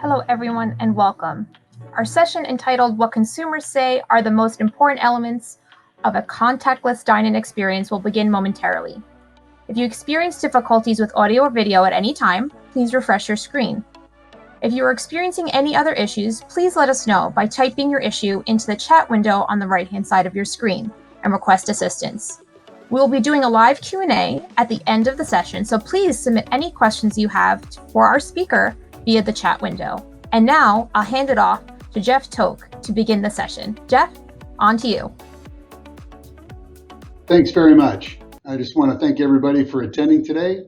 Hello, everyone, and welcome. Our session entitled What Consumers Say Are the Most Important Elements of a Contactless Dine-in Experience will begin momentarily. If you experience difficulties with audio or video at any time, please refresh your screen. If you are experiencing any other issues, please let us know by typing your issue into the chat window on the right-hand side of your screen and request assistance. We will be doing a live Q&A at the end of the session, so please submit any questions you have for our speaker via the chat window. And now I'll hand it off to Jeff Toke to begin the session. Jeff, on to you. Thanks very much. I just want to thank everybody for attending today,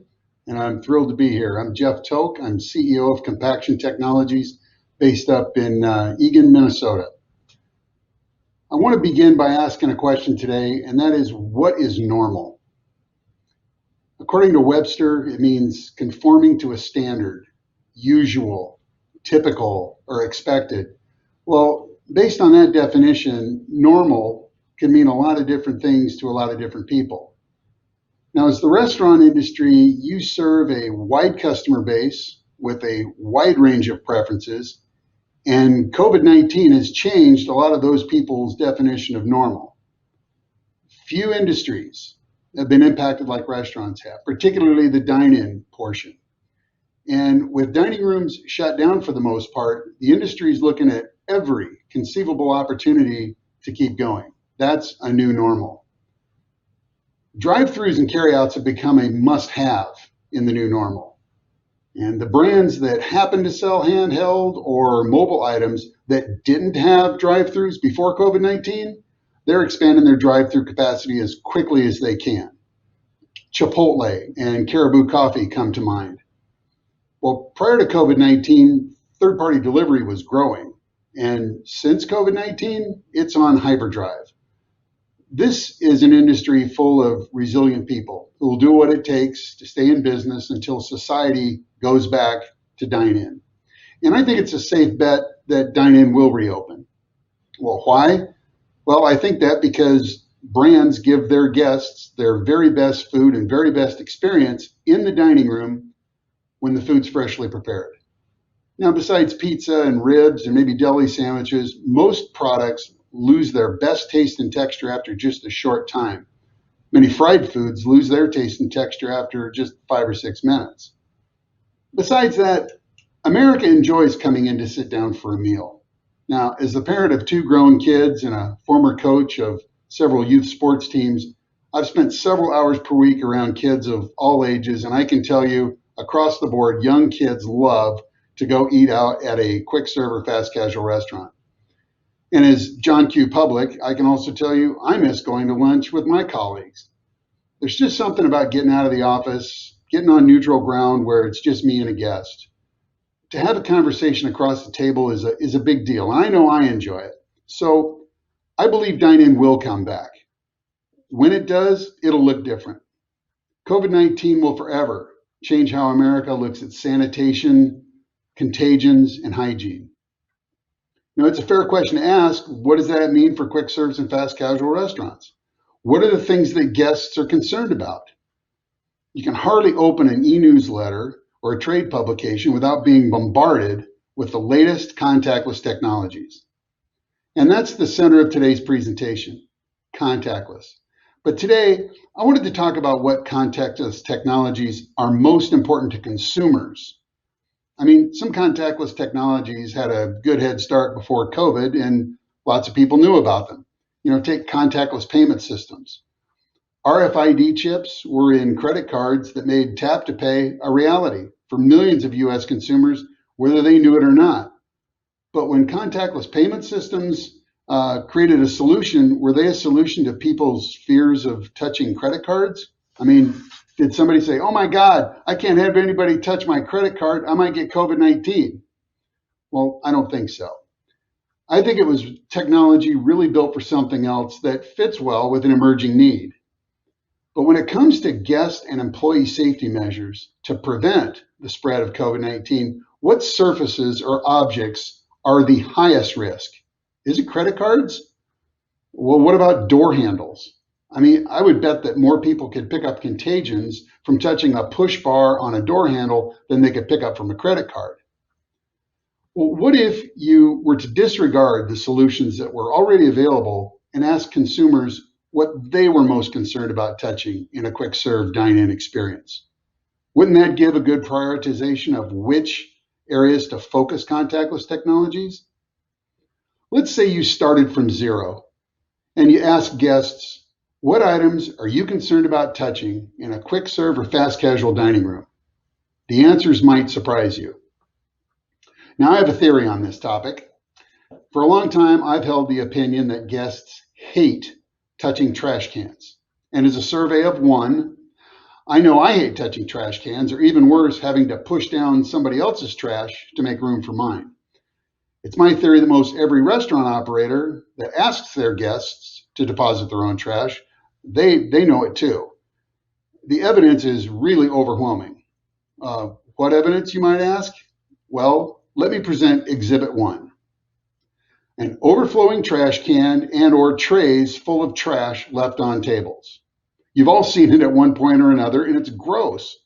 and I'm thrilled to be here. I'm Jeff Toke. I'm CEO of Compaction Technologies based up in Eagan, Minnesota. I want to begin by asking a question today, and that is, what is normal? According to Webster, it means conforming to a standard, usual, typical, or expected. Well, based on that definition, normal can mean a lot of different things to a lot of different people. Now, as the restaurant industry, you serve a wide customer base with a wide range of preferences, and COVID-19 has changed a lot of those people's definition of normal. Few industries have been impacted like restaurants have, particularly the dine-in portion. And with dining rooms shut down for the most part, the industry is looking at every conceivable opportunity to keep going. That's a new normal. Drive-throughs and carryouts have become a must-have in the new normal. And the brands that happen to sell handheld or mobile items that didn't have drive-throughs before COVID-19, they're expanding their drive-through capacity as quickly as they can. Chipotle and Caribou Coffee come to mind. Well, prior to COVID-19, third-party delivery was growing. And since COVID-19, it's on hyperdrive. This is an industry full of resilient people who will do what it takes to stay in business until society goes back to dine-in. And I think it's a safe bet that dine-in will reopen. Well, why? Well, I think that because brands give their guests their very best food and very best experience in the dining room when the food's freshly prepared. Now, besides pizza and ribs and maybe deli sandwiches, most products lose their best taste and texture after just a short time. Many fried foods lose their taste and texture after just 5 or 6 minutes. Besides that, America enjoys coming in to sit down for a meal. Now, as the parent of 2 grown kids and a former coach of several youth sports teams, I've spent several hours per week around kids of all ages, and I can tell you, across the board, young kids love to go eat out at a quick serve or fast casual restaurant. And as John Q. Public, I can also tell you I miss going to lunch with my colleagues. There's just something about getting out of the office, getting on neutral ground where it's just me and a guest. To have a conversation across the table is a big deal, and I know I enjoy it. So I believe dine-in will come back. When it does, it'll look different. COVID-19 will forever change how America looks at sanitation, contagions, and hygiene. Now, it's a fair question to ask, what does that mean for quick serves and fast casual restaurants? What are the things that guests are concerned about? You can hardly open an e-newsletter or a trade publication without being bombarded with the latest contactless technologies. And that's the center of today's presentation, contactless. But today, I wanted to talk about what contactless technologies are most important to consumers. I mean, some contactless technologies had a good head start before COVID, and lots of people knew about them. Take contactless payment systems. RFID chips were in credit cards that made tap to pay a reality for millions of US consumers, whether they knew it or not. But when contactless payment systems created a solution, were they a solution to people's fears of touching credit cards? I mean, did somebody say, oh my God, I can't have anybody touch my credit card, I might get COVID-19? Well, I don't think so. I think it was technology really built for something else that fits well with an emerging need. But when it comes to guest and employee safety measures to prevent the spread of COVID-19, what surfaces or objects are the highest risk? Is it credit cards? Well, what about door handles? I mean, I would bet that more people could pick up contagions from touching a push bar on a door handle than they could pick up from a credit card. Well, what if you were to disregard the solutions that were already available and ask consumers what they were most concerned about touching in a quick serve dine-in experience? Wouldn't that give a good prioritization of which areas to focus contactless technologies? Let's say you started from zero and you ask guests, what items are you concerned about touching in a quick serve or fast casual dining room? The answers might surprise you. Now, I have a theory on this topic. For a long time, I've held the opinion that guests hate touching trash cans. And as a survey of one, I know I hate touching trash cans, or even worse, having to push down somebody else's trash to make room for mine. It's my theory that most every restaurant operator that asks their guests to deposit their own trash, they know it too. The evidence is really overwhelming. What evidence, you might ask? Well, let me present Exhibit 1. An overflowing trash can and or trays full of trash left on tables. You've all seen it at one point or another, and it's gross.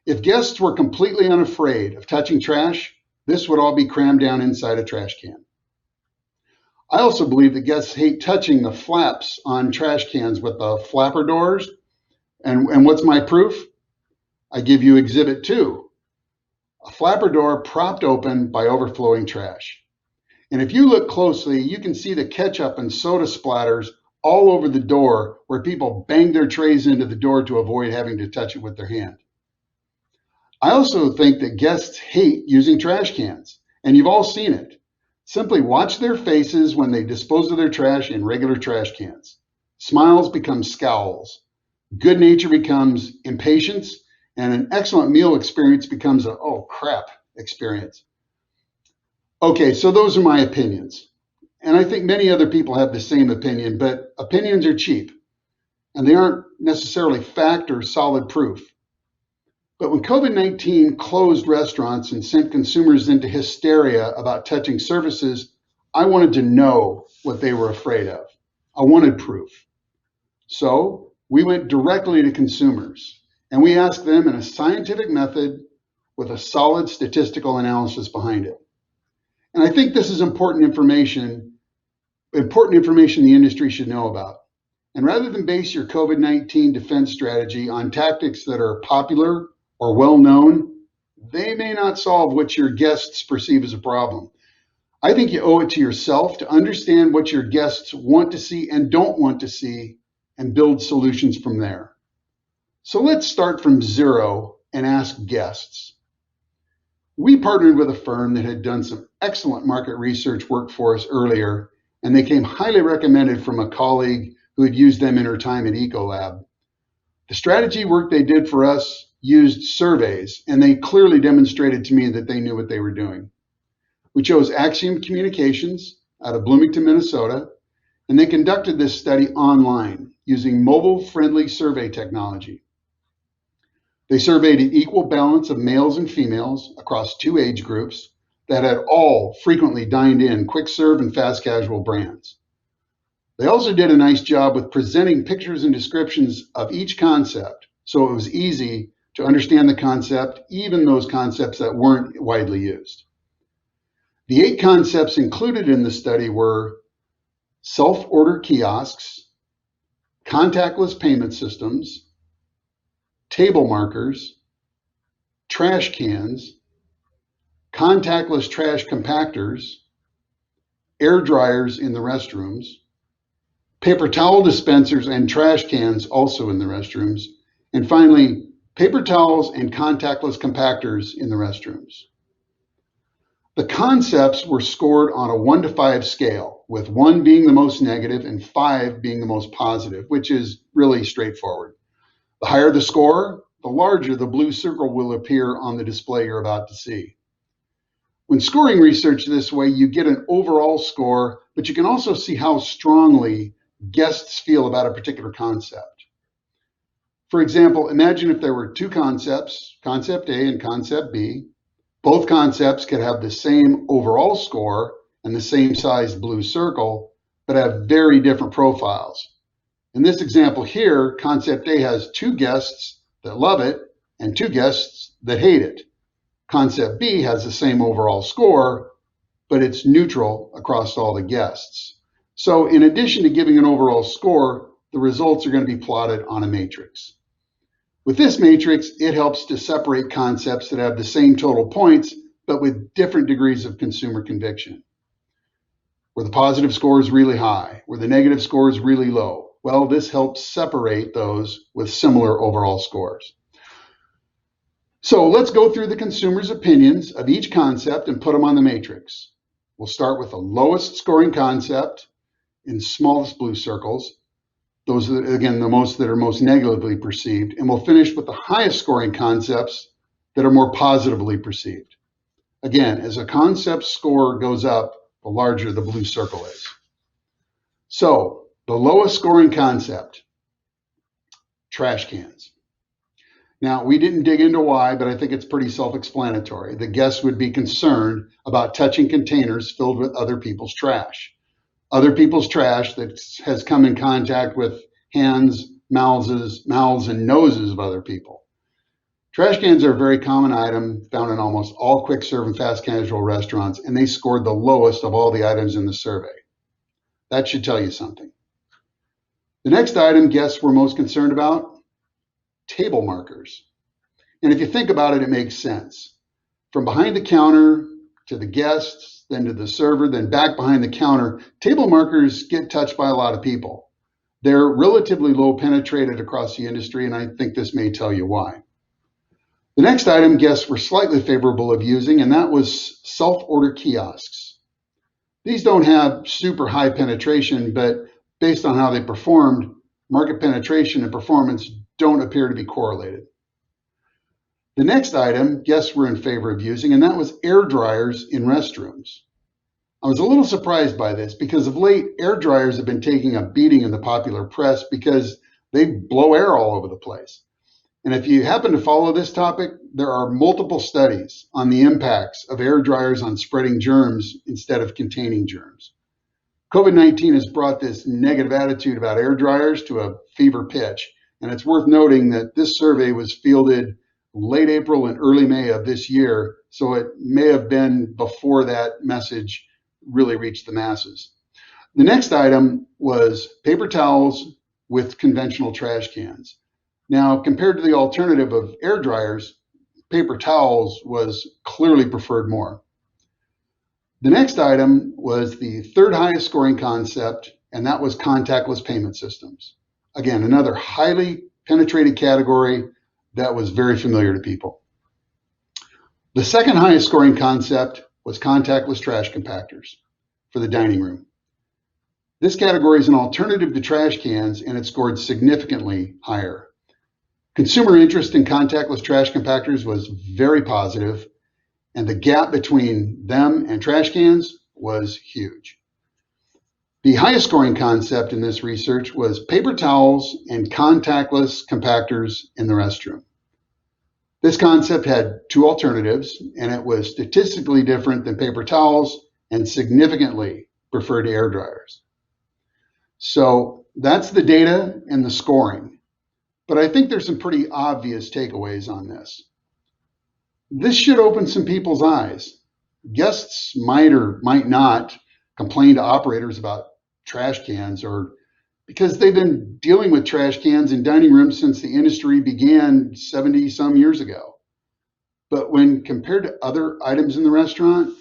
If guests were completely unafraid of touching trash, this would all be crammed down inside a trash can. I also believe that guests hate touching the flaps on trash cans with the flapper doors. And what's my proof? I give you Exhibit 2, a flapper door propped open by overflowing trash. And if you look closely, you can see the ketchup and soda splatters all over the door where people bang their trays into the door to avoid having to touch it with their hand. I also think that guests hate using trash cans, and you've all seen it. Simply watch their faces when they dispose of their trash in regular trash cans. Smiles become scowls. Good nature becomes impatience, and an excellent meal experience becomes a oh crap experience. Okay, so those are my opinions. And I think many other people have the same opinion, but opinions are cheap, and they aren't necessarily fact or solid proof. But when COVID-19 closed restaurants and sent consumers into hysteria about touching surfaces, I wanted to know what they were afraid of. I wanted proof. So we went directly to consumers, and we asked them in a scientific method with a solid statistical analysis behind it. And I think this is important information the industry should know about. And rather than base your COVID-19 defense strategy on tactics that are popular or well-known, they may not solve what your guests perceive as a problem. I think you owe it to yourself to understand what your guests want to see and don't want to see and build solutions from there. So let's start from zero and ask guests. We partnered with a firm that had done some excellent market research work for us earlier, and they came highly recommended from a colleague who had used them in her time at Ecolab. The strategy work they did for us used surveys, and they clearly demonstrated to me that they knew what they were doing. We chose Axiom Communications out of Bloomington, Minnesota, and they conducted this study online using mobile-friendly survey technology. They surveyed an equal balance of males and females across 2 age groups that had all frequently dined in quick serve and fast casual brands. They also did a nice job with presenting pictures and descriptions of each concept, so it was easy to understand the concept, even those concepts that weren't widely used. The 8 concepts included in the study were self-order kiosks, contactless payment systems, table markers, trash cans, contactless trash compactors, air dryers in the restrooms, paper towel dispensers and trash cans also in the restrooms, and finally, paper towels and contactless compactors in the restrooms. The concepts were scored on a 1 to 5 scale, with 1 being the most negative and 5 being the most positive, which is really straightforward. The higher the score, the larger the blue circle will appear on the display you're about to see. When scoring research this way, you get an overall score, but you can also see how strongly guests feel about a particular concept. For example, imagine if there were 2 concepts, concept A and concept B. Both concepts could have the same overall score and the same size blue circle, but have very different profiles. In this example here, concept A has 2 guests that love it and 2 guests that hate it. Concept B has the same overall score, but it's neutral across all the guests. So in addition to giving an overall score, the results are going to be plotted on a matrix. With this matrix, it helps to separate concepts that have the same total points, but with different degrees of consumer conviction. Were the positive scores really high? Were the negative scores really low? Well, this helps separate those with similar overall scores. So let's go through the consumer's opinions of each concept and put them on the matrix. We'll start with the lowest scoring concept in smallest blue circles. Those are, again, the most that are most negatively perceived. And we'll finish with the highest scoring concepts that are more positively perceived. Again, as a concept score goes up, the larger the blue circle is. So the lowest scoring concept, trash cans. Now, we didn't dig into why, but I think it's pretty self-explanatory. The guests would be concerned about touching containers filled with other people's trash. Other people's trash that has come in contact with hands, mouths, and noses of other people. Trash cans are a very common item found in almost all quick serve and fast casual restaurants, and they scored the lowest of all the items in the survey. That should tell you something. The next item guests were most concerned about, table markers. And if you think about it, it makes sense. From behind the counter to the guests, then to the server, then back behind the counter, table markers get touched by a lot of people. They're relatively low penetrated across the industry, and I think this may tell you why. The next item guests were slightly favorable of using, and that was self-order kiosks. These don't have super high penetration, but based on how they performed, market penetration and performance don't appear to be correlated. The next item guests were in favor of using, and that was air dryers in restrooms. I was a little surprised by this because of late, air dryers have been taking a beating in the popular press because they blow air all over the place. And if you happen to follow this topic, there are multiple studies on the impacts of air dryers on spreading germs instead of containing germs. COVID-19 has brought this negative attitude about air dryers to a fever pitch. And it's worth noting that this survey was fielded late April and early May of this year, so it may have been before that message really reached the masses. The next item was paper towels with conventional trash cans. Now, compared to the alternative of air dryers, paper towels was clearly preferred more. The next item was the third highest scoring concept, and that was contactless payment systems. Again, another highly penetrated category that was very familiar to people. The second highest scoring concept was contactless trash compactors for the dining room. This category is an alternative to trash cans, and it scored significantly higher. Consumer interest in contactless trash compactors was very positive, and the gap between them and trash cans was huge. The highest scoring concept in this research was paper towels and contactless compactors in the restroom. This concept had two alternatives, and it was statistically different than paper towels and significantly preferred to air dryers. So that's the data and the scoring. But I think there's some pretty obvious takeaways on this. This should open some people's eyes. Guests might or might not complain to operators about trash cans, or because they've been dealing with trash cans in dining rooms since the industry began 70 some years ago. But when compared to other items in the restaurant,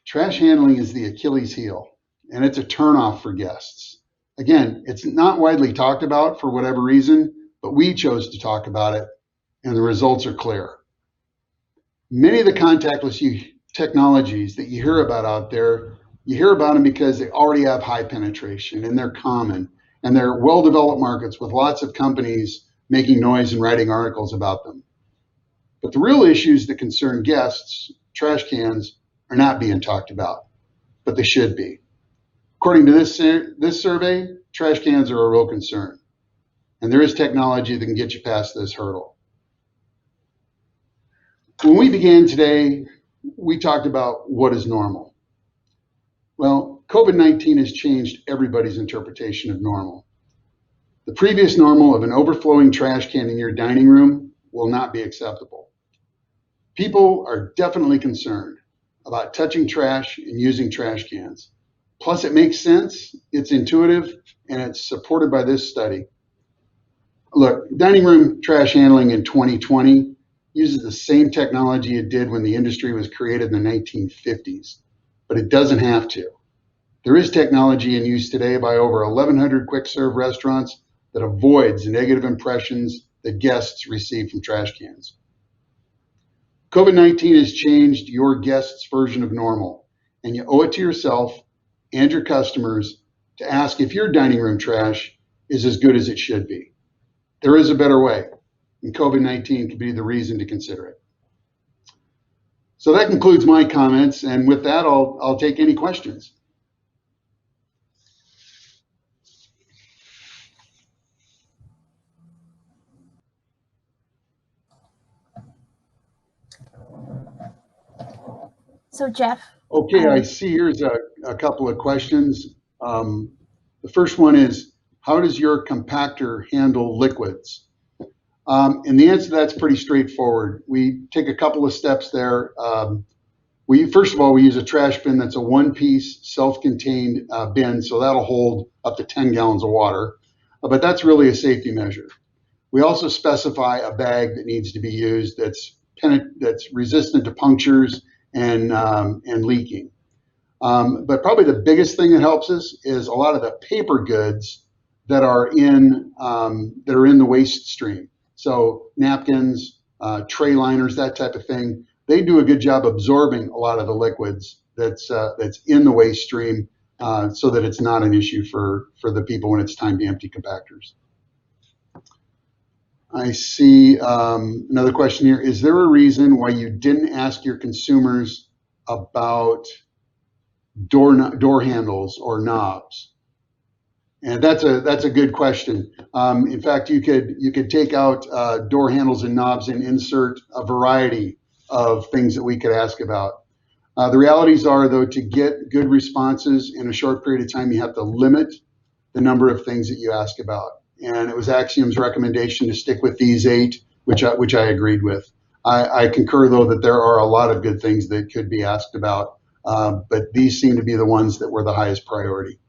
trash handling is the Achilles heel, and it's a turnoff for guests. Again, it's not widely talked about for whatever reason, but we chose to talk about it, and the results are clear. Many of the contactless technologies that you hear about out there, you hear about them because they already have high penetration and they're common and they're well-developed markets with lots of companies making noise and writing articles about them. But the real issues that concern guests, trash cans, are not being talked about, but they should be. According to this survey, trash cans are a real concern, and there is technology that can get you past this hurdle. When we began today, we talked about what is normal. Well, COVID-19 has changed everybody's interpretation of normal. The previous normal of an overflowing trash can in your dining room will not be acceptable. People are definitely concerned about touching trash and using trash cans. Plus, it makes sense, it's intuitive, and it's supported by this study. Look, dining room trash handling in 2020 uses the same technology it did when the industry was created in the 1950s, but it doesn't have to. There is technology in use today by over 1,100 quick serve restaurants that avoids negative impressions that guests receive from trash cans. COVID-19 has changed your guests' version of normal, and you owe it to yourself and your customers to ask if your dining room trash is as good as it should be. There is a better way, and COVID-19 could be the reason to consider it. So that concludes my comments, and with that, I'll take any questions. So Jeff. Okay, I see here's a couple of questions. The first one is, how does your compactor handle liquids? And the answer to that's pretty straightforward. We take a couple of steps there. First of all, we use a trash bin that's a one-piece, self-contained bin, so that'll hold up to 10 gallons of water. But that's really a safety measure. We also specify a bag that needs to be used that's resistant to punctures and leaking. But probably the biggest thing that helps us is a lot of the paper goods that are in the waste stream. So napkins, tray liners, that type of thing. They do a good job absorbing a lot of the liquids that's in the waste stream, so that it's not an issue for the people when it's time to empty compactors. I see another question here. Is there a reason why you didn't ask your consumers about door handles or knobs? And that's a good question. In fact, you could take out door handles and knobs and insert a variety of things that we could ask about. The realities are, though, to get good responses in a short period of time, you have to limit the number of things that you ask about. And it was Axiom's recommendation to stick with these 8, which I agreed with. I concur, though, that there are a lot of good things that could be asked about, but these seem to be the ones that were the highest priority.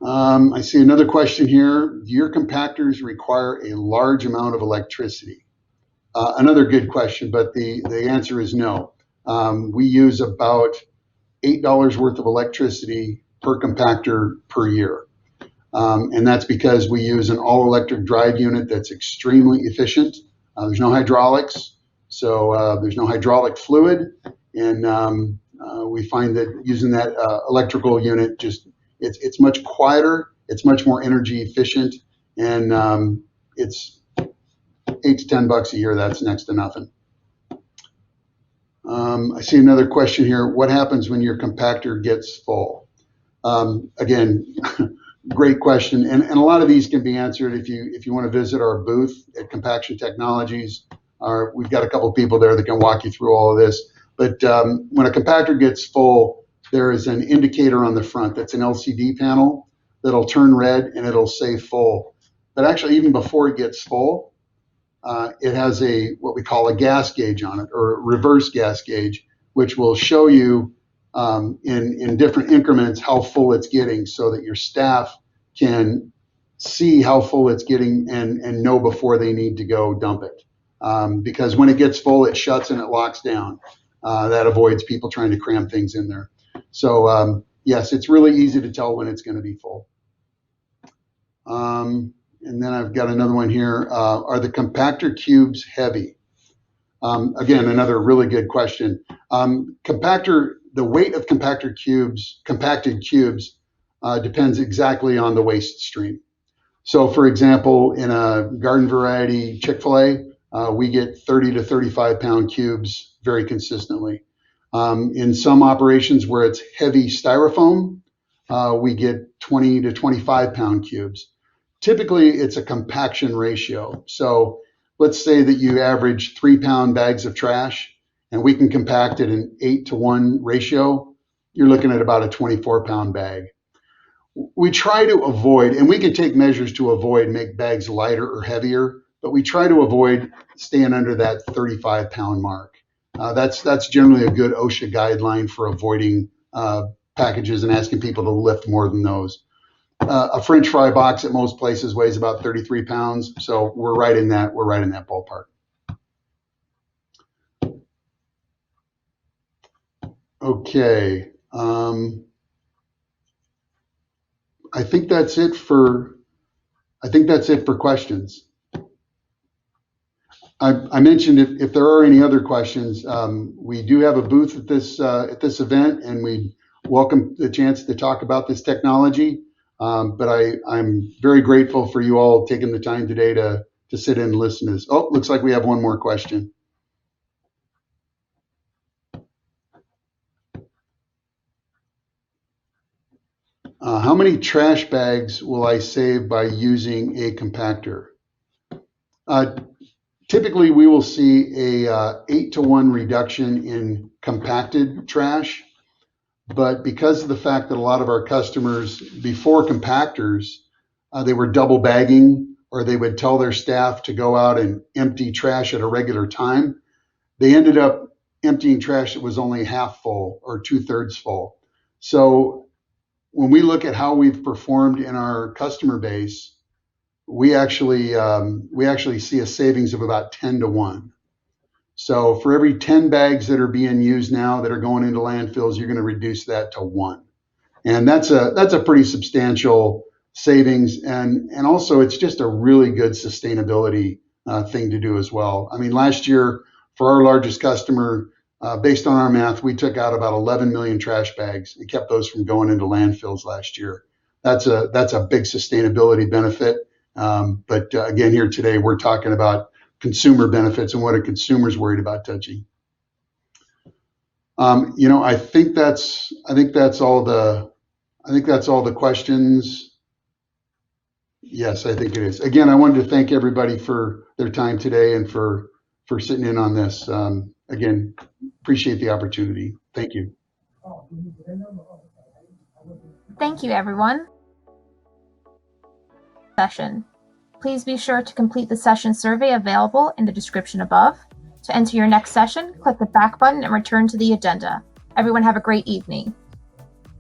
I see another question here. Do your compactors require a large amount of electricity? Another good question, but the answer is no. We use about $8 worth of electricity per compactor per year. And that's because we use an all-electric drive unit that's extremely efficient. There's no hydraulics, so there's no hydraulic fluid. And we find that using that electrical unit, it's much quieter, it's much more energy efficient, and it's $8 to $10 a year. That's next to nothing. I see another question here. What happens when your compactor gets full? Again, great question, and a lot of these can be answered if you want to visit our booth at Compaction Technologies. We've got a couple of people there that can walk you through all of this. But when a compactor gets full, there is an indicator on the front that's an LCD panel that'll turn red and it'll say full. But actually, even before it gets full, it has what we call a gas gauge on it, or a reverse gas gauge, which will show you in different increments how full it's getting, so that your staff can see how full it's getting and know before they need to go dump it. Because when it gets full, it shuts and it locks down. That avoids people trying to cram things in there. So yes, it's really easy to tell when it's going to be full. And then I've got another one here. Are the compactor cubes heavy? Again, another really good question. The weight of compacted cubes depends exactly on the waste stream. So for example, in a garden variety Chick-fil-A, we get 30 to 35 pound cubes very consistently. In some operations where it's heavy styrofoam, we get 20 to 25 pound cubes. Typically, it's a compaction ratio. So let's say that you average 3-pound bags of trash, and we can compact it in 8-to-1 ratio. You're looking at about a 24-pound bag. We try to avoid, and we can take measures to make bags lighter or heavier, but we try to avoid staying under that 35-pound mark. That's generally a good OSHA guideline for avoiding packages and asking people to lift more than those. A French fry box at most places weighs about 33 pounds, so we're right in that ballpark. Okay, I think that's it for questions. I mentioned if there are any other questions, we do have a booth at this event, and we welcome the chance to talk about this technology. But I'm very grateful for you all taking the time today to sit in and listen to this. Oh, looks like we have one more question. How many trash bags will I save by using a compactor? Typically, we will see a 8-to-1 reduction in compacted trash. But because of the fact that a lot of our customers, before compactors, they were double bagging, or they would tell their staff to go out and empty trash at a regular time, they ended up emptying trash that was only half full or 2/3 full. So when we look at how we've performed in our customer base, we actually see a savings of about 10-to-1. So for every 10 bags that are being used now that are going into landfills, you're going to reduce that to 1. And that's a pretty substantial savings. And also, it's just a really good sustainability thing to do as well. I mean, last year, for our largest customer, based on our math, we took out about 11 million trash bags and kept those from going into landfills last year. That's a big sustainability benefit. But again, here today, we're talking about consumer benefits and what a consumer's worried about touching. I think that's all the questions. Yes, I think it is. Again, I wanted to thank everybody for their time today and for sitting in on this. Again, appreciate the opportunity. Thank you. Thank you, everyone. Session. Please be sure to complete the session survey available in the description above. To enter your next session, click the back button and return to the agenda. Everyone have a great evening.